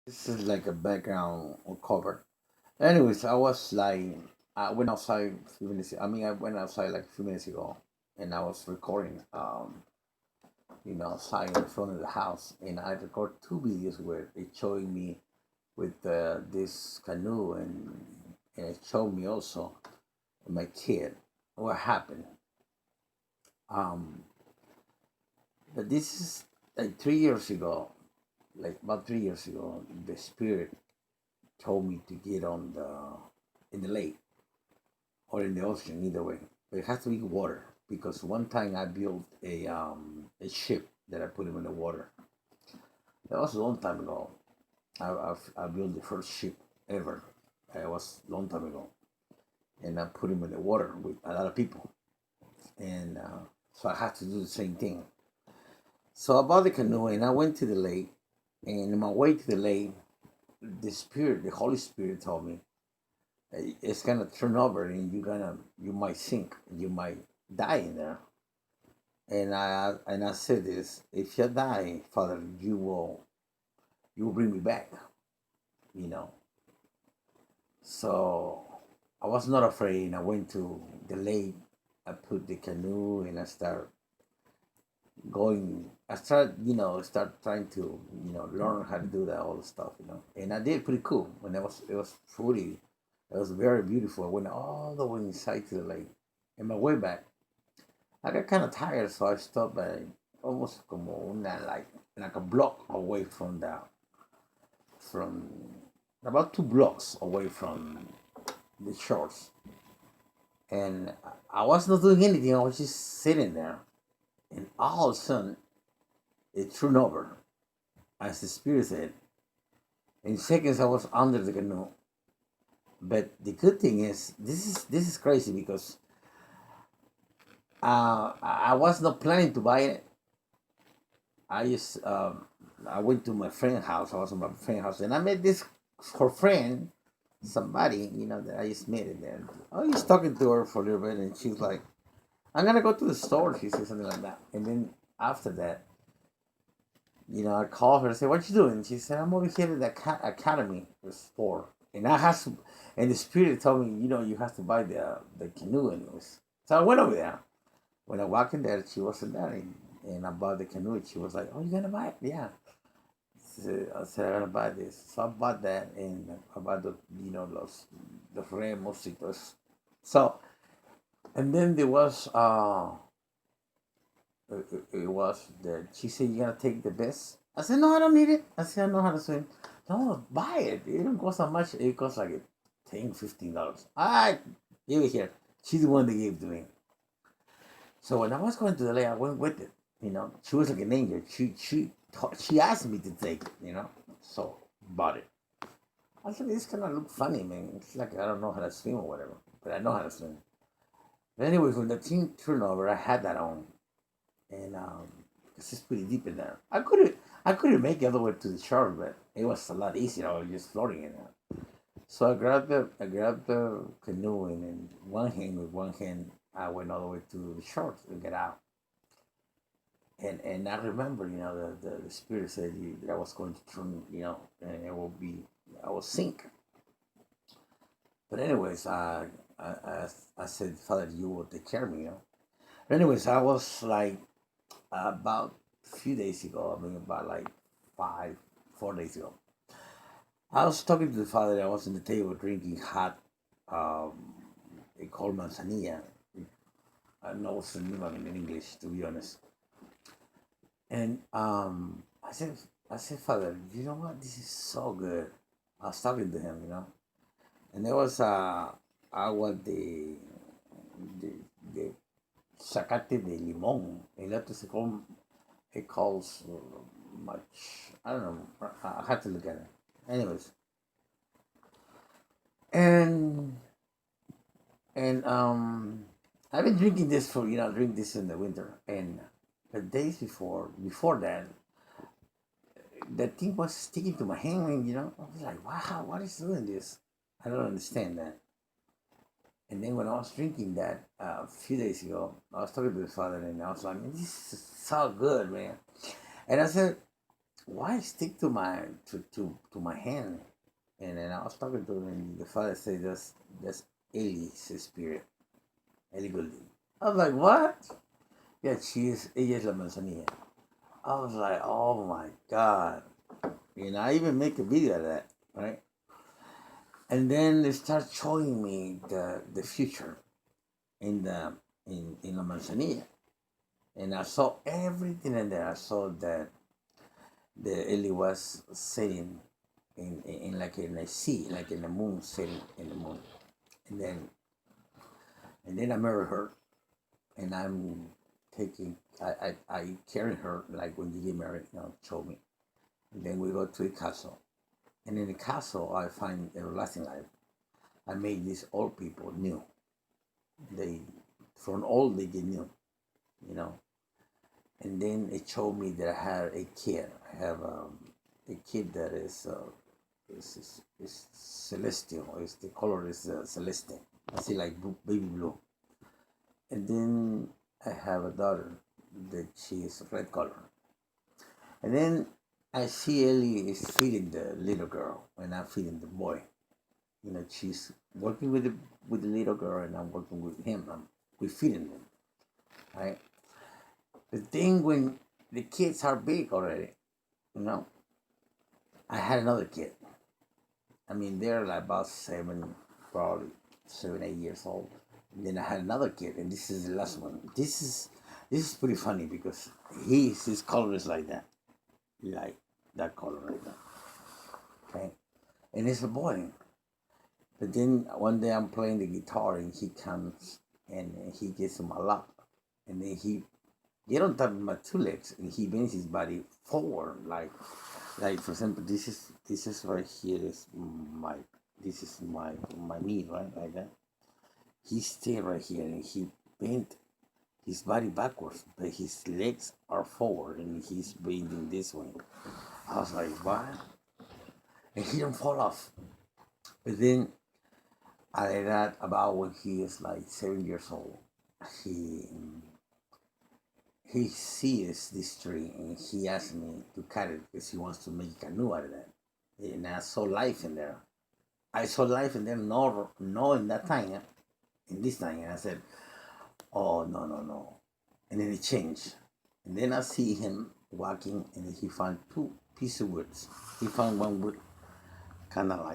This is like a background or cover. Anyways, I was like, I went outside a few minutes. I mean, I went outside like a few minutes ago, and I was recording, outside in front of the house, and I recorded two videos where it showing me with this canoe, and it showed me also my kid what happened. Um, but this is like 3 years ago, like about 3 years ago, the spirit told me to get on the in the lake or in the ocean, either way. But it has to be water because one time I built a ship that I put him in the water. That was a long time ago. I built the first ship ever. It was a long time ago, and I put him in the water with a lot of people, and so I had to do the same thing. So I bought the canoe and I went to the lake, and on my way to the lake, the Holy Spirit told me it's gonna turn over and you might sink, you might die in there. And I said this: if you die, Father, you will bring me back, you know. So I was not afraid, and I went to the lake. I put the canoe and I start going. I start trying to learn how to do that all the stuff, and I did pretty cool. When it was fully, it was very beautiful. I went all the way inside to the lake, and my way back, I got kind of tired, so I stopped at almost como like a block away from about 2 blocks away from the shores, and I was not doing anything. I was just sitting there, and all of a sudden it turned over, as the spirit said. In seconds, I was under the canoe. But the good thing is, this is crazy because I was not planning to buy it. I just I went to my friend's house. I was at my friend's house, and I met this her friend, somebody that I just met in there. I was talking to her for a little bit, and she's like, "I'm gonna go to the store." She said something like that, and then after that, I called her and said, "What you doing?" She said, "I'm over here at the academy for sport." And the spirit told me, you have to buy the canoe anyways. So I went over there. When I walked in there, she wasn't there, and I bought the canoe. And she was like, "Oh, you gonna buy it?" Yeah. So I said, "I'm gonna buy this." So I bought that, and I bought the remos y todo. So, and then there was it was that she said, "You gotta take the best." I said, "No, I don't need it." I said, "I know how to swim." "No, buy it. It don't cost that much. It costs like $10, $15. I give it here." She's the one that gave it to me. So when I was going to the lake, I went with it. She was like an angel. She asked me to take it. So bought it. I said, "This kind of look funny, man. It's like I don't know how to swim or whatever, but I know how to swim." But anyways, when the team turned over, I had that on, and it's just pretty deep in there. I couldn't make it all the way to the shore, but it was a lot easier. I was just floating in there. So I grabbed the canoe, and in with one hand I went all the way to the shore to get out. And I remember, the spirit said that I was going to turn, and I will sink. But anyways, I said, "Father, you will take care of me." But anyways, I was like about a few days ago. I mean, about like 4 days ago. I was talking to the father. I was on the table drinking hot, um, they call manzanilla. I don't know what's the name of it in English, to be honest. And I said, "Father, you know what? This is so good." I was talking to him, and there was agua de zacate de limón. El otro it calls much. I don't know. I had to look at it. Anyways, and and I've been drinking this drink this in the winter, and the days before that, that thing was sticking to my hand. I was like, "Wow, what is doing this?" I don't understand that. And then when I was drinking that a few days ago, I was talking to his father, and I was like, "Man, this is so good, man." And I said, why stick to my hand? And then I was talking to him, and the father said, that's Ellie's spirit, Ellie Goulding. I was like, what? Yeah, ella es la manzanilla. I was like, oh my God. I even make a video of that, right? And then they start showing me the future in La Manzanilla. And I saw everything in there. I saw that the Ellie was sitting in like in a sea, like in the moon, sitting in the moon. And then I married her, and I'm taking I carry her like when you get married, show me. And then we go to the castle. And in the castle I find everlasting life. I made these old people new. They from old they get new, you know. And then it showed me that I had a kid. I have a kid that is celestial. The color is celeste. I see like baby blue. And then I have a daughter that she is red color. And then I see Ellie is feeding the little girl, and I'm feeding the boy. She's working with the little girl, and I'm working with him. We're feeding them, right? The thing when the kids are big already, you know, I had another kid. I mean, they're like about probably 7, 8 years old. And then I had another kid, and this is the last one. This is pretty funny because his color is like that color right there. Okay, and it's a boy. But then one day I'm playing the guitar, and he comes and he gets in my lap, and then he get on top of my two legs, and he bends his body forward, like for example, this is right here is my this is my knee, right, like that. He stayed right here, and he bent his body backwards, but his legs are forward, and he's bending this way. I was like, what? And he didn't fall off. But then I got about when he is like 7 years old, he he sees this tree, and he asked me to cut it because he wants to make a canoe out of that. And I saw life in there. I saw life in there, no, in that time, yeah, in this time. And I said, oh, no, no, no. And then it changed. And then I see him walking, and he found two pieces of wood. He found one wood kind of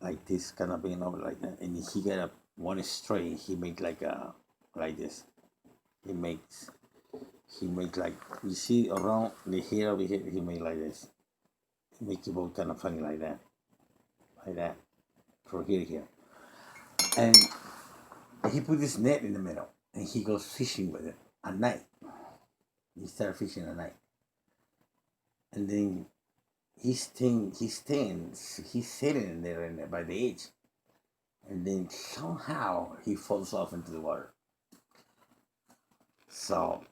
like this, kind of being over like that. And he got up one straight. He made like this. He makes like, you see around the hair over here. He made like this. He make it both kind of funny like that, from here to here. And he put this net in the middle, and he goes fishing with it at night. He started fishing at night, and then he's sitting there by the edge, and then somehow he falls off into the water. So,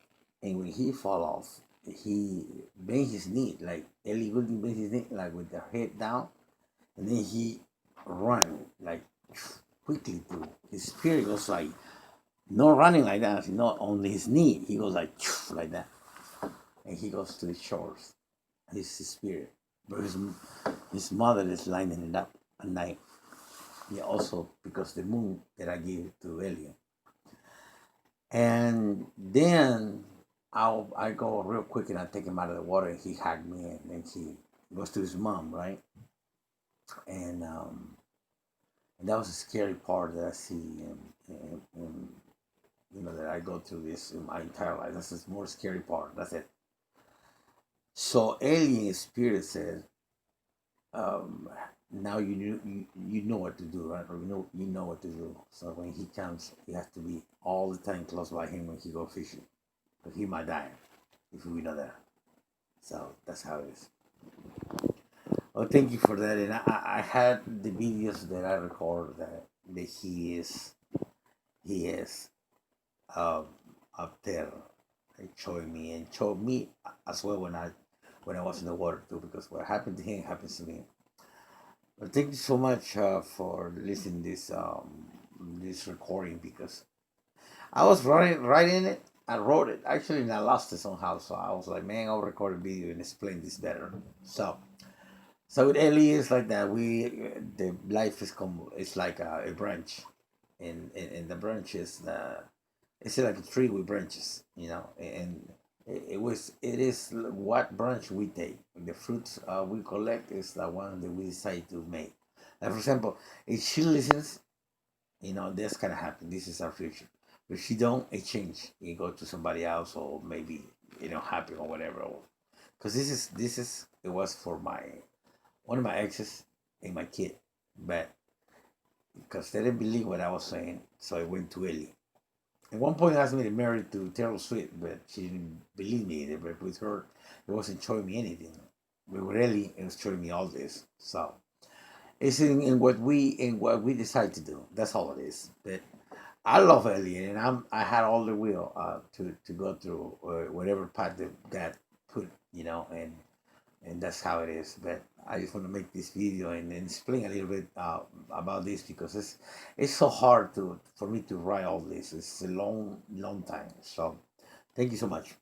and when he fall off, he bends his knee, like Ellie Goulding bends his knee, like with the head down, and then he run like quickly to his spirit goes like not running like that, not on his knee. He goes like that, and he goes to the shores. His spirit, but his mother is lining it up at night. Yeah, also because the moon that I gave to Ellie. And then I go real quick, and I take him out of the water, and he hugged me, and then he goes to his mom, right? And that was a scary part that I see, that I go through this in my entire life. That's the more scary part. That's it. So alien spirit said, now you know what to do, right? Or you know what to do. So when he comes, you have to be all the time close by him when he go fishing, but he might die if we know that. So that's how it is. Oh, thank you for that. And I had the videos that I record that he is um, up there, showing me, and showed me as well when I was in the water too, because what happened to him happens to me. But thank you so much for listening this recording, because I was writing it, I wrote it actually, and I lost it somehow. So I was like, man, I'll record a video and explain this better. So with Ellie is like that. The life is it's like a branch, and the branches it's like a tree with branches, and it is what branch we take. The fruits we collect is the one that we decide to make. Like for example, if she listens, this kind of happen. This is our future. If she don't, it change. You go to somebody else, or maybe happy or whatever. Because this is it was for my one of my exes and my kid, but because they didn't believe what I was saying, so I went to Ellie. At one point, asked me to marry to Taylor Swift, but she didn't believe me either. But with her, it wasn't showing me anything. But with Ellie, it was showing me all this. So it's in what we decide to do. That's all it is. But I love Ellie, and I had all the will to go through whatever path that God put, and that's how it is. But I just want to make this video and explain a little bit about this because it's so hard for me to write all this. It's a long time. So thank you so much.